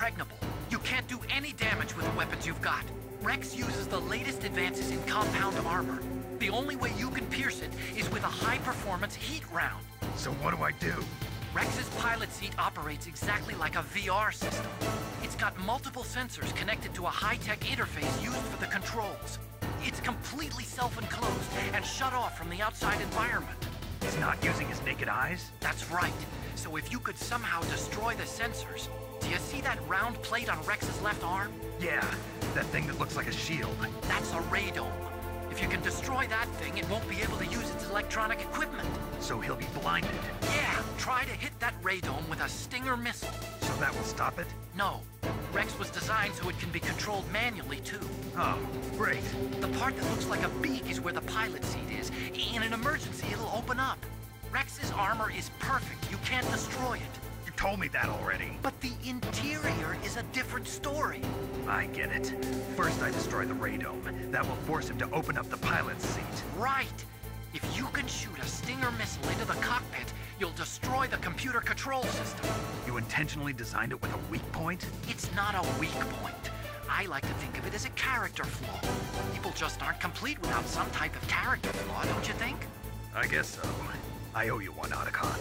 impregnable. You can't do any damage with the weapons you've got. Rex uses the latest advances in compound armor. The only way you can pierce it is with a high-performance heat round. So what do I do? Rex's pilot seat operates exactly like a VR system. It's got multiple sensors connected to a high-tech interface used for the controls. It's completely self-enclosed and shut off from the outside environment. He's not using his naked eyes? That's right. So if you could somehow destroy the sensors... Do you see that round plate on Rex's left arm? Yeah, that thing that looks like a shield. That's a radome. If you can destroy that thing, it won't be able to use its electronic equipment. So he'll be blinded. Yeah, try to hit that radome with a Stinger missile. So that will stop it? No. Rex was designed so it can be controlled manually, too. Oh, great. The part that looks like a beak is where the pilot seat is. In an emergency, it'll open up. Rex's armor is perfect. You can't destroy it. You told me that already. But the interior is a different story. I get it. First I destroy the radome. That will force him to open up the pilot's seat. Right. If you can shoot a Stinger missile into the cockpit, you'll destroy the computer control system. You intentionally designed it with a weak point? It's not a weak point. I like to think of it as a character flaw. People just aren't complete without some type of character flaw, don't you think? I guess so. I owe you one, Otacon.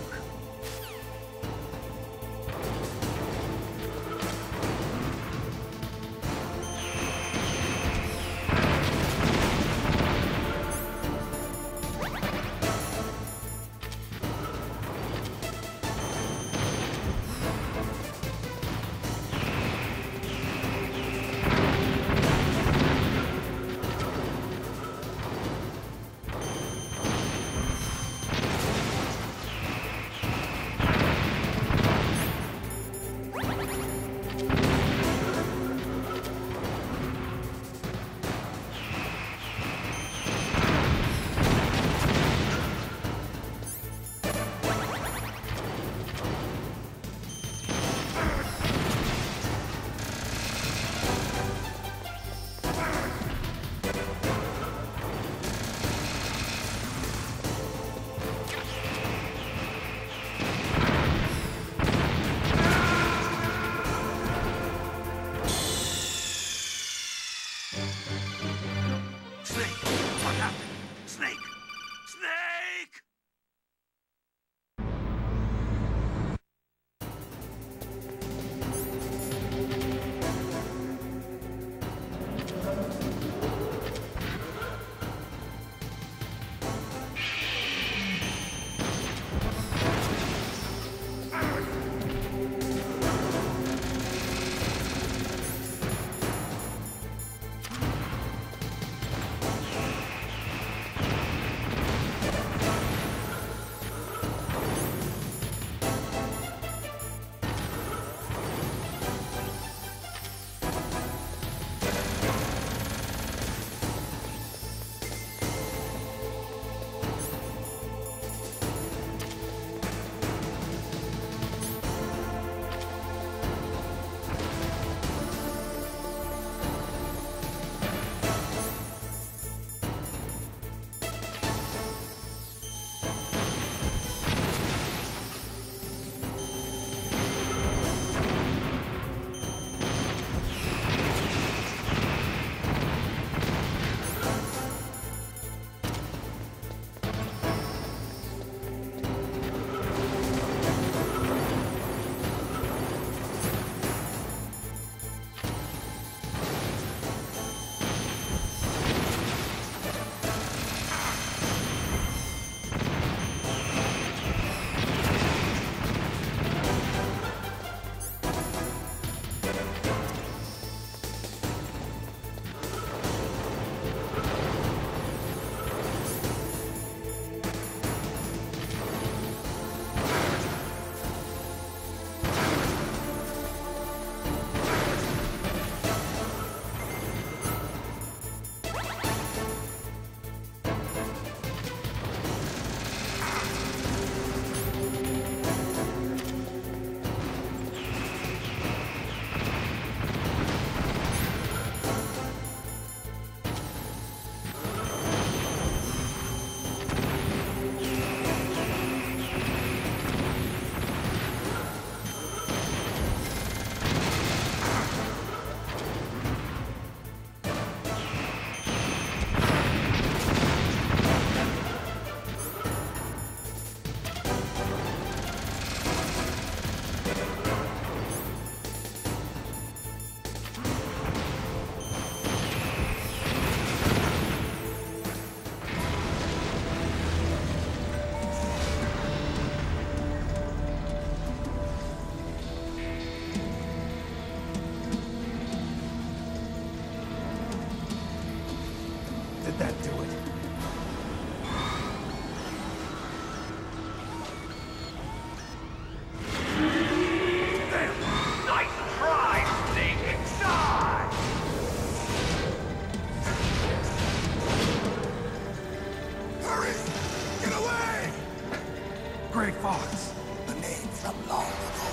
Gray Fox? A name from long ago.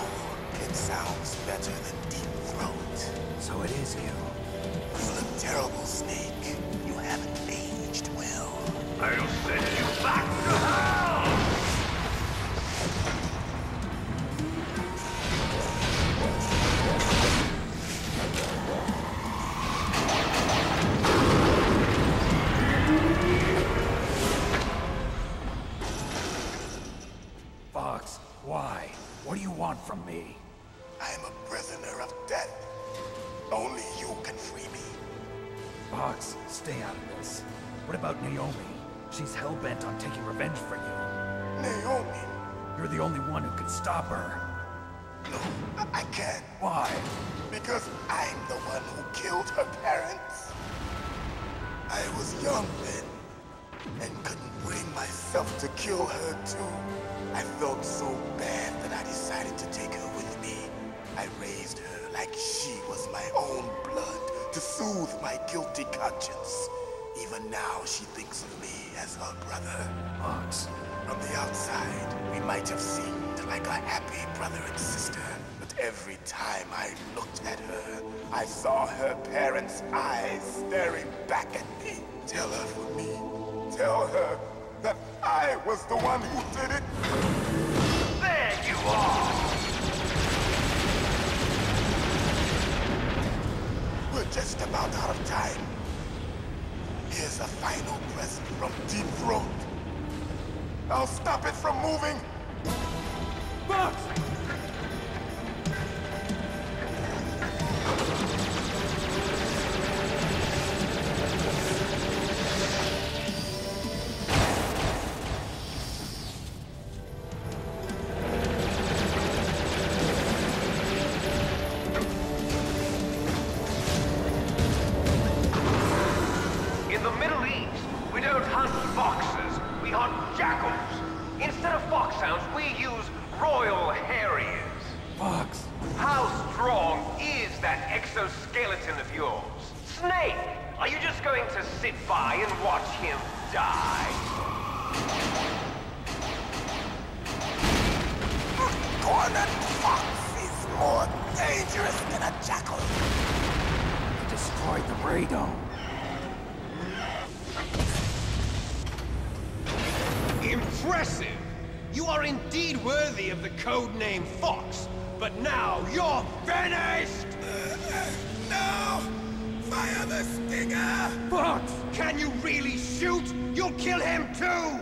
It sounds better than Deep Throat. So it is you. You look terrible, Snake. You haven't aged well. I'll send you back to hell! Fox, why? What do you want from me? I'm a prisoner of death. Only you can free me. Fox, stay out of this. What about Naomi? She's hell-bent on taking revenge for you. Naomi? You're the only one who can stop her. No, I can't. Why? Because I'm the one who killed her parents. I was young then, and couldn't bring myself to kill her too. I felt so bad that I decided to take her with me. I raised her like she was my own blood to soothe my guilty conscience. Even now, she thinks of me as her brother. Fox. From the outside, we might have seemed like a happy brother and sister. But every time I looked at her, I saw her parents' eyes staring back at me. Tell her for me. Tell her that I was the one who did it. There you are! We're just about out of time. Here's a final present from Deep Throat. I'll stop it from moving. Fox! In the Middle East, we don't hunt foxes, we hunt jackals. Instead of foxhounds, we use Royal Harriers. Fox! How strong is that exoskeleton of yours? Snake, are you just going to sit by and watch him die? A cornered fox is more dangerous than a jackal. You destroyed the radome. Impressive! You are indeed worthy of the code name Fox, but now you're finished! No! Fire the stinger! Fox! Can you really shoot? You'll kill him too!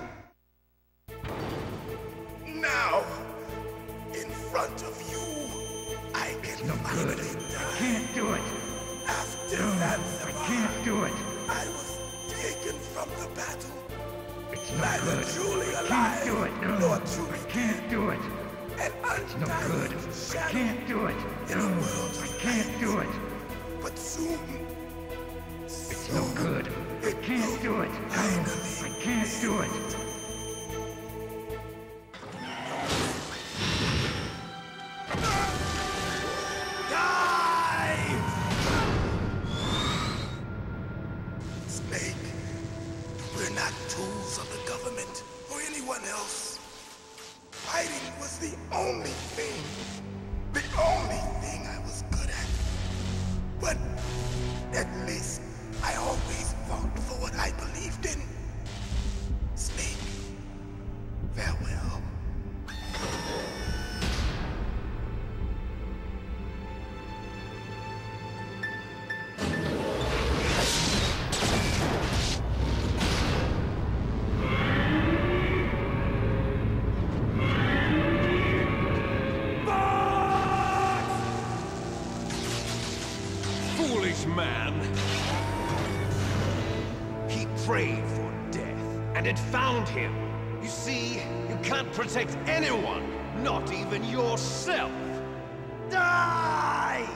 Now, in front of you, I can finally die. Can't do it! After that, I can't do it! I was taken from the battle. It's no Neither good. truly I alive, can't do it, no. nor truly I can't do it. and It's no good. undying I shadow can't do it. in a No, world I of can't light. do it. But soon, It's no good. I can't do it. No, I can't do it. Die! Snake, we're not tools of the government or anyone else. Fighting was the only thing I was good at. But at least I always fought for what I believed in. Snake, farewell. Foolish man! He prayed for death, and it found him. You see, you can't protect anyone, not even yourself. Die!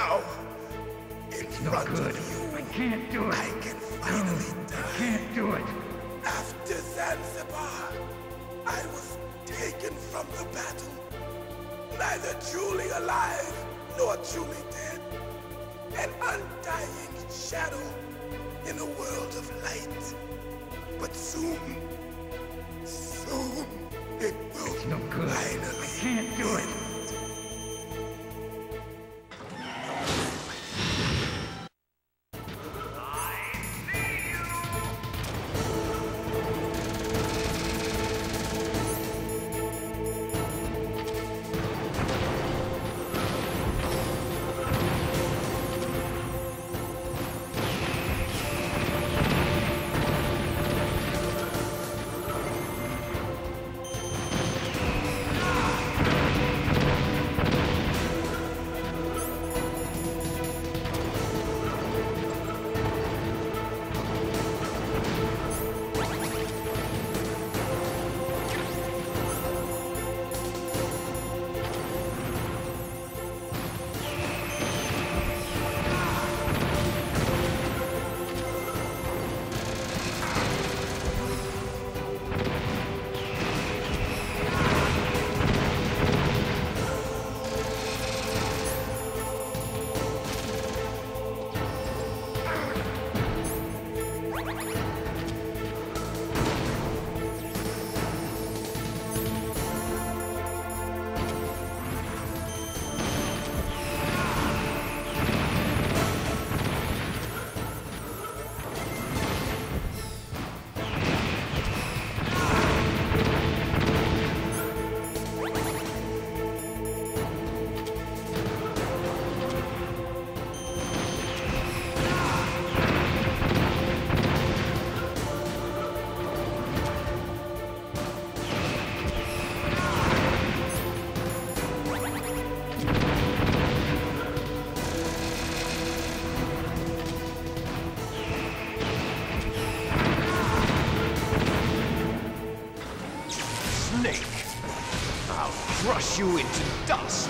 now, in front good. of you, I can't do it. I can finally die. I can't do it. After Zanzibar, I was taken from the battle, neither truly alive nor truly dead. An undying shadow in a world of light. But soon, it will It's no good. finally I can't do it. Crush you into dust!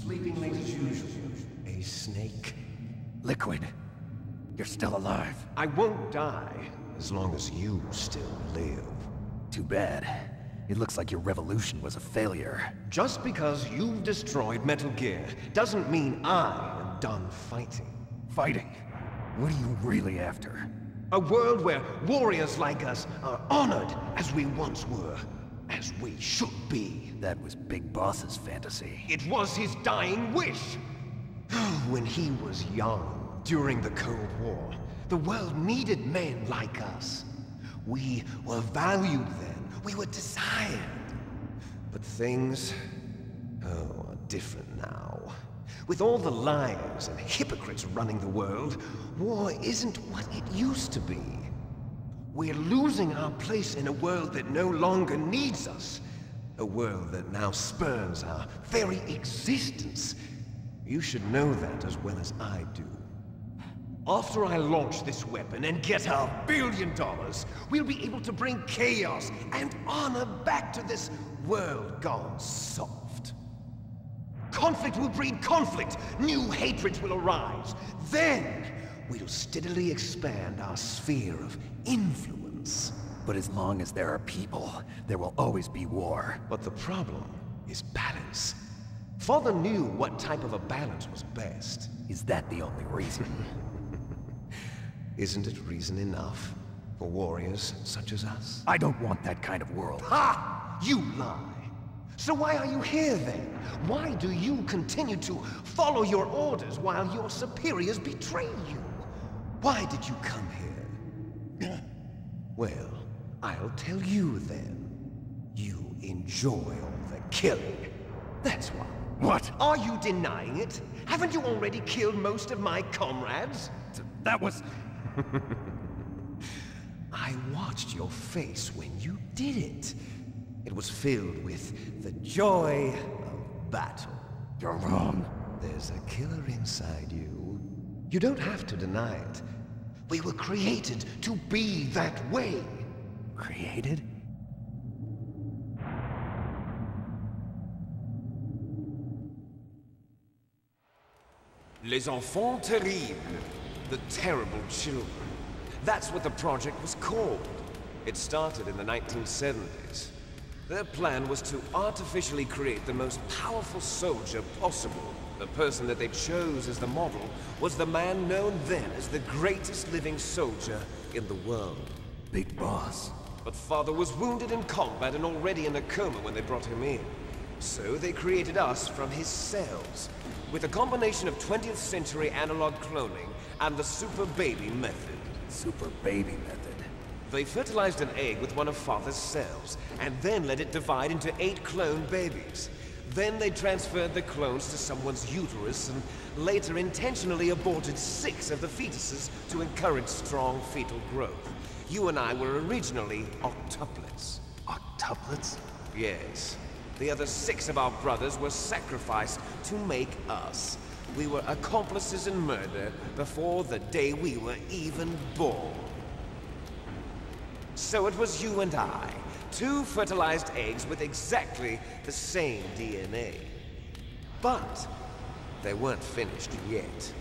Sleeping late as usual, a snake. Liquid, you're still alive. I won't die as long as you still live. Too bad. It looks like your revolution was a failure. Just because you've destroyed Metal Gear doesn't mean I am done fighting. Fighting? What are you really after? A world where warriors like us are honored as we once were, as we should be. That was Big Boss's fantasy. It was his dying wish. When he was young, during the Cold War, the world needed men like us. We were valued then. We were desired. But things, are different now. With all the liars and hypocrites running the world, war isn't what it used to be. We're losing our place in a world that no longer needs us. A world that now spurns our very existence. You should know that as well as I do. After I launch this weapon and get our $1 billion, we'll be able to bring chaos and honor back to this world gone soft. Conflict will breed conflict. New hatreds will arise. Then, we'll steadily expand our sphere of influence. But as long as there are people, there will always be war. But the problem is balance. Father knew what type of a balance was best. Is that the only reason? Isn't it reason enough for warriors such as us? I don't want that kind of world. Ha! You lie! So why are you here then? Why do you continue to follow your orders while your superiors betray you? Why did you come here? Well, I'll tell you then. You enjoy all the killing. That's why. What? Are you denying it? Haven't you already killed most of my comrades? That was... I watched your face when you did it. It was filled with the joy of battle. You're wrong. There's a killer inside you. You don't have to deny it. We were created to be that way. Created? Les enfants terribles. The terrible children. That's what the project was called. It started in the 1970s. Their plan was to artificially create the most powerful soldier possible. The person that they chose as the model was the man known then as the greatest living soldier in the world. Big boss. But Father was wounded in combat and already in a coma when they brought him in. So they created us from his cells, with a combination of 20th century analog cloning and the super baby method. Super baby method. They fertilized an egg with one of Father's cells, and then let it divide into 8 clone babies. Then they transferred the clones to someone's uterus, and later intentionally aborted 6 of the fetuses to encourage strong fetal growth. You and I were originally octuplets. Octuplets? Yes. The other 6 of our brothers were sacrificed to make us. We were accomplices in murder before the day we were even born. So it was you and I, 2 fertilized eggs with exactly the same DNA. But they weren't finished yet.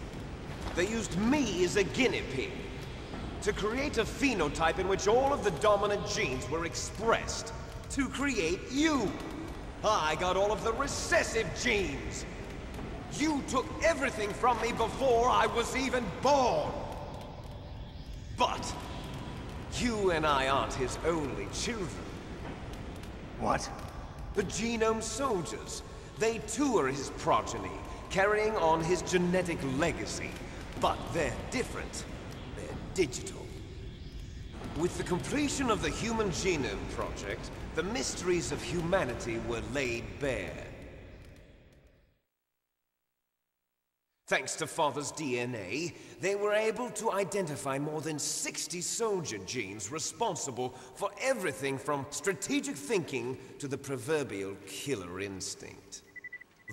They used me as a guinea pig to create a phenotype in which all of the dominant genes were expressed. To create you. I got all of the recessive genes. You took everything from me before I was even born. But you and I aren't his only children. What? The Genome Soldiers. They too are his progeny, carrying on his genetic legacy. But they're different. They're digital. With the completion of the Human Genome Project, the mysteries of humanity were laid bare. Thanks to Father's DNA, they were able to identify more than 60 soldier genes responsible for everything from strategic thinking to the proverbial killer instinct.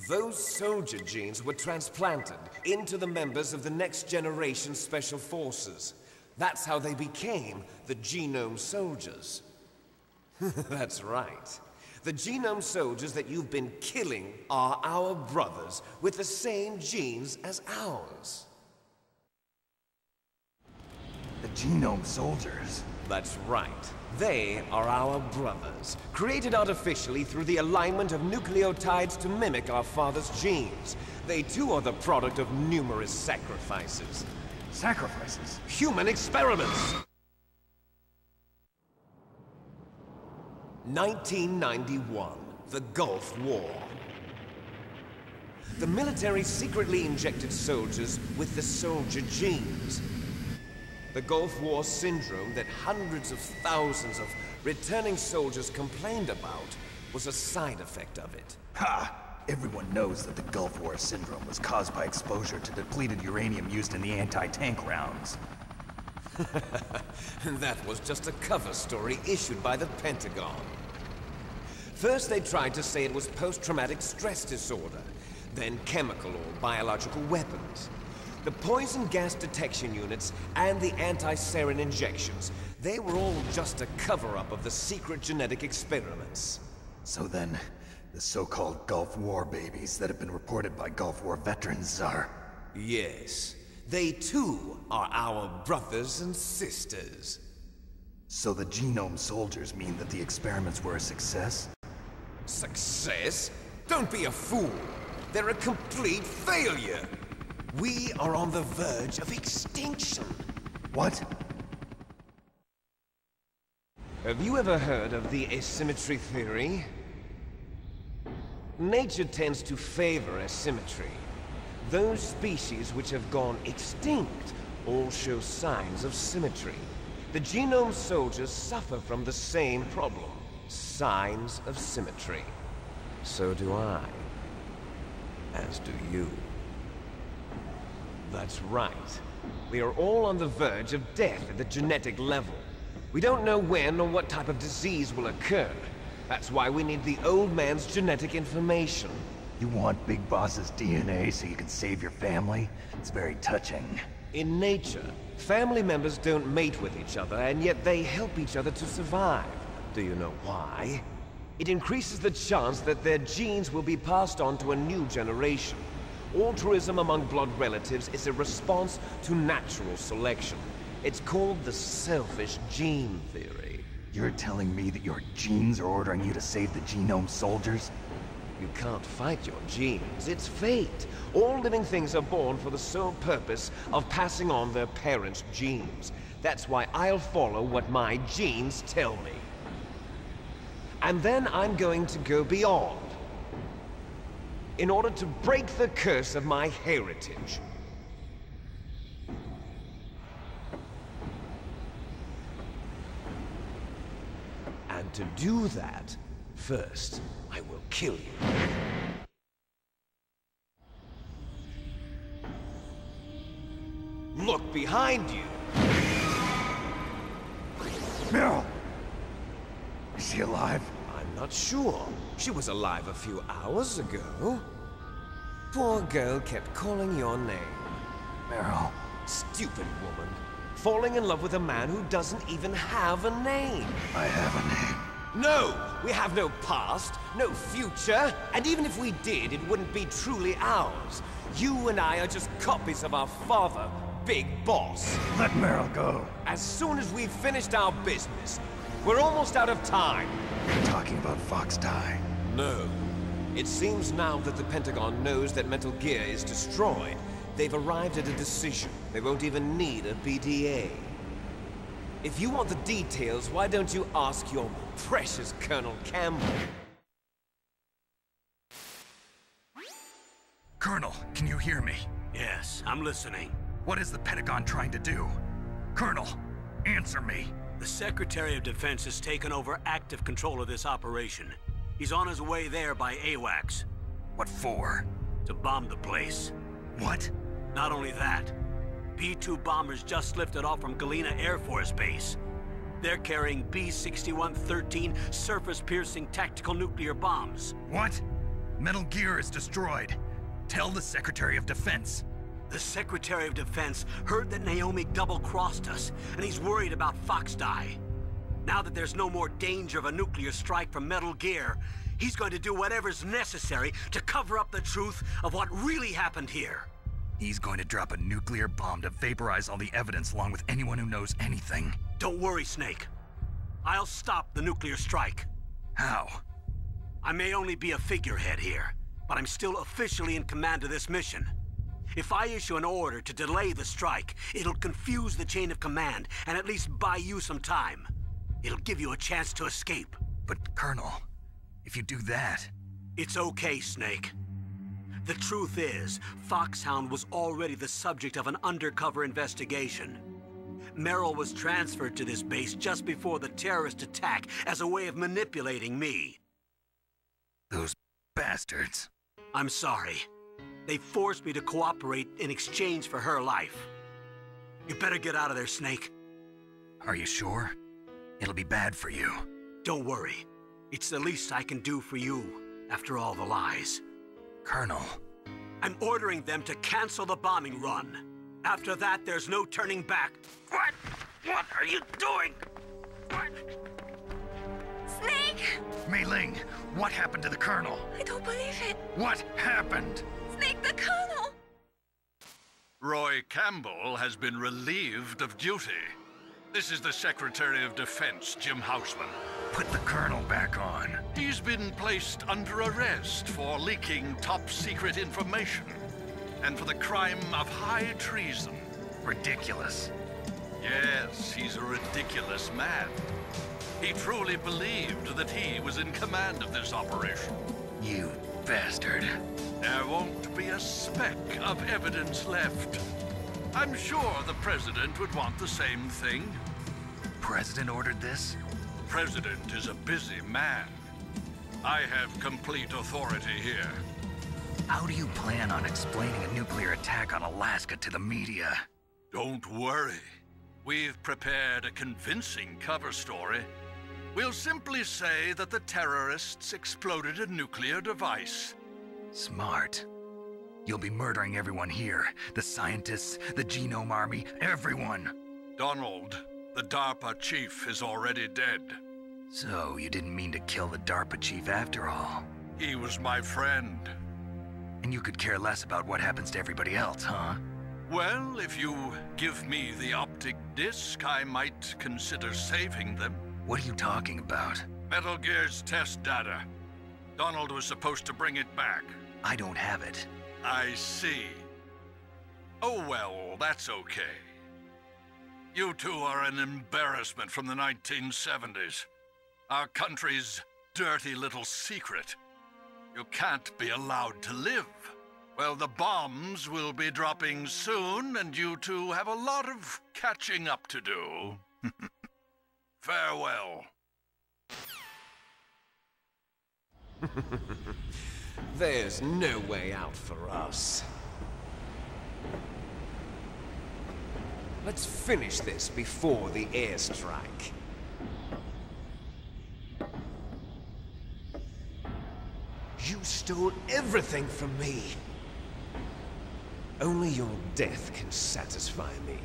Those soldier genes were transplanted into the members of the next generation Special Forces. That's how they became the Genome Soldiers. That's right. The Genome Soldiers that you've been killing are our brothers with the same genes as ours. The Genome Soldiers? That's right. They are our brothers, created artificially through the alignment of nucleotides to mimic our father's genes. They too are the product of numerous sacrifices. Sacrifices? Human experiments! 1991, the Gulf War. The military secretly injected soldiers with the soldier genes. The Gulf War syndrome that hundreds of thousands of returning soldiers complained about was a side effect of it. Ha! Everyone knows that the Gulf War syndrome was caused by exposure to depleted uranium used in the anti-tank rounds. That was just a cover story issued by the Pentagon. First they tried to say it was post-traumatic stress disorder, then chemical or biological weapons. The poison gas detection units and the anti-sarin injections, they were all just a cover-up of the secret genetic experiments. So then, the so-called Gulf War babies that have been reported by Gulf War veterans are... Yes. They too are our brothers and sisters. So the genome soldiers mean that the experiments were a success? Success? Don't be a fool. They're a complete failure. We are on the verge of extinction. What? Have you ever heard of the asymmetry theory? Nature tends to favor asymmetry. Those species which have gone extinct all show signs of symmetry. The genome soldiers suffer from the same problem. Signs of symmetry. So do I. As do you. That's right. We are all on the verge of death at the genetic level. We don't know when or what type of disease will occur. That's why we need the old man's genetic information. You want Big Boss's DNA so you can save your family? It's very touching. In nature, family members don't mate with each other, and yet they help each other to survive. Do you know why? It increases the chance that their genes will be passed on to a new generation. Altruism among blood relatives is a response to natural selection. It's called the selfish gene theory. You're telling me that your genes are ordering you to save the genome soldiers? You can't fight your genes. It's fate. All living things are born for the sole purpose of passing on their parents' genes. That's why I'll follow what my genes tell me. And then I'm going to go beyond. In order to break the curse of my heritage. And to do that, first, I will kill you. Look behind you! Meryl! Is she alive? I'm not sure. She was alive a few hours ago. Poor girl kept calling your name. Meryl. Stupid woman. Falling in love with a man who doesn't even have a name. I have a name. No! We have no past, no future, and even if we did, it wouldn't be truly ours. You and I are just copies of our father, Big Boss. Let Meryl go. As soon as we've finished our business, we're almost out of time. You're talking about Fox Die. No. It seems now that the Pentagon knows that Metal Gear is destroyed. They've arrived at a decision. They won't even need a PDA. If you want the details, why don't you ask your precious Colonel Campbell? Colonel, can you hear me? Yes, I'm listening. What is the Pentagon trying to do? Colonel, answer me. The Secretary of Defense has taken over active control of this operation. He's on his way there by AWACS. What for? To bomb the place. What? Not only that, B-2 bombers just lifted off from Galena Air Force Base. They're carrying B-6113 surface-piercing tactical nuclear bombs. What? Metal Gear is destroyed. Tell the Secretary of Defense. The Secretary of Defense heard that Naomi double-crossed us, and he's worried about Fox Die. Now that there's no more danger of a nuclear strike from Metal Gear, he's going to do whatever's necessary to cover up the truth of what really happened here. He's going to drop a nuclear bomb to vaporize all the evidence along with anyone who knows anything. Don't worry, Snake. I'll stop the nuclear strike. How? I may only be a figurehead here, but I'm still officially in command of this mission. If I issue an order to delay the strike, it'll confuse the chain of command and at least buy you some time. It'll give you a chance to escape. But, Colonel, if you do that... It's okay, Snake. The truth is, Foxhound was already the subject of an undercover investigation. Meryl was transferred to this base just before the terrorist attack as a way of manipulating me. Those bastards. I'm sorry. They forced me to cooperate in exchange for her life. You better get out of there, Snake. Are you sure? It'll be bad for you. Don't worry. It's the least I can do for you, after all the lies. Colonel. I'm ordering them to cancel the bombing run. After that, there's no turning back. What? What are you doing? What? Snake! Mei Ling, what happened to the Colonel? I don't believe it. What happened? Snake, the Colonel! Roy Campbell has been relieved of duty. This is the Secretary of Defense, Jim Houseman. Put the Colonel back on. He's been placed under arrest for leaking top-secret information and for the crime of high treason. Ridiculous. Yes, he's a ridiculous man. He truly believed that he was in command of this operation. You bastard. There won't be a speck of evidence left. I'm sure the President would want the same thing. President ordered this? President is a busy man. I have complete authority here. How do you plan on explaining a nuclear attack on Alaska to the media? Don't worry. We've prepared a convincing cover story. We'll simply say that the terrorists exploded a nuclear device. Smart. You'll be murdering everyone here. The scientists, the Genome Army, everyone. Donald, the DARPA chief, is already dead. So, you didn't mean to kill the DARPA chief after all? He was my friend. And you could care less about what happens to everybody else, huh? Well, if you give me the optic disc, I might consider saving them. What are you talking about? Metal Gear's test data. Donald was supposed to bring it back. I don't have it. I see. Oh well, that's okay. You two are an embarrassment from the 1970s. Our country's dirty little secret. You can't be allowed to live. Well, the bombs will be dropping soon, and you two have a lot of catching up to do. Farewell. There's no way out for us. Let's finish this before the airstrike. You stole everything from me. Only your death can satisfy me.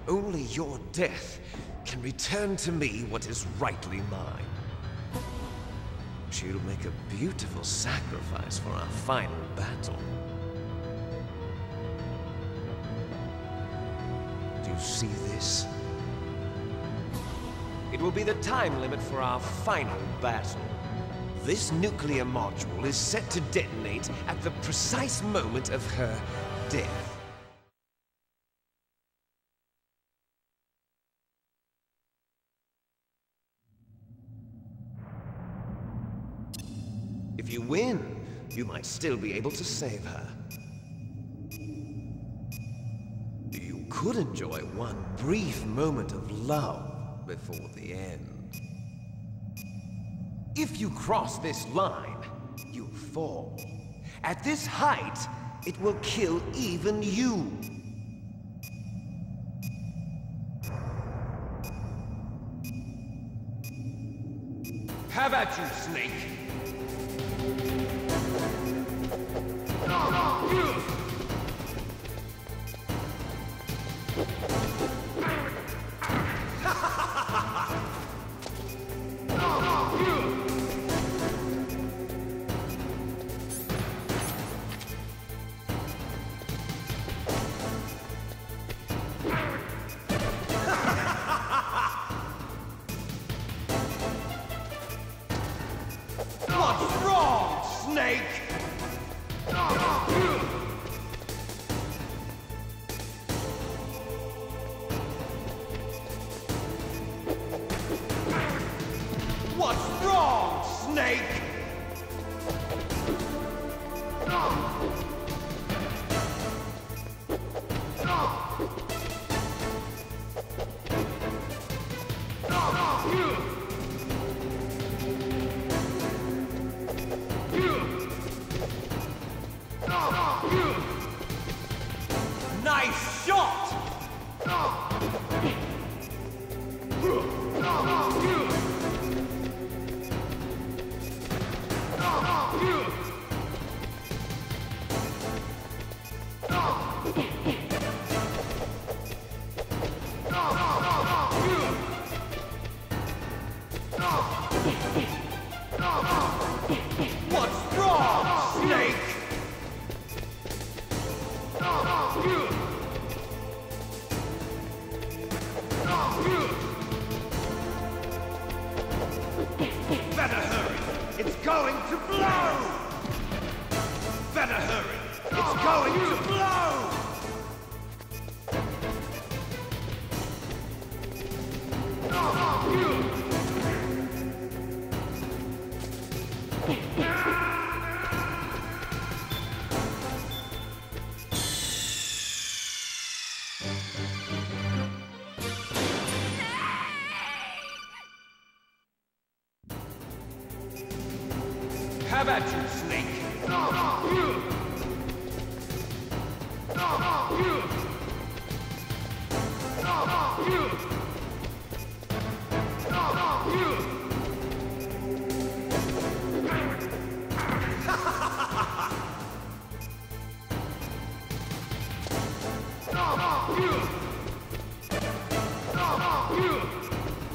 Only your death can return to me what is rightly mine. She'll make a beautiful sacrifice for our final battle. Do you see this? It will be the time limit for our final battle. This nuclear module is set to detonate at the precise moment of her death. If you win, you might still be able to save her. You could enjoy one brief moment of love before the end. If you cross this line, you fall. At this height, it will kill even you. Have at you, Snake! What's wrong, Snake? What's wrong, Snake? Nice shot! going to blow! Better hurry! It's going to blow! How about you, Snake?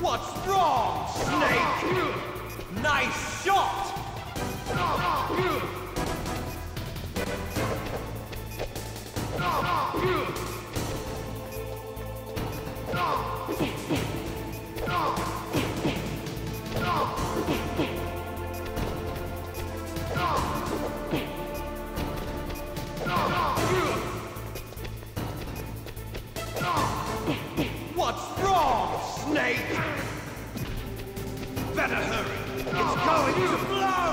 What's wrong, Snake? Nice shot! What's wrong, Snake? Better hurry. It's going to blow!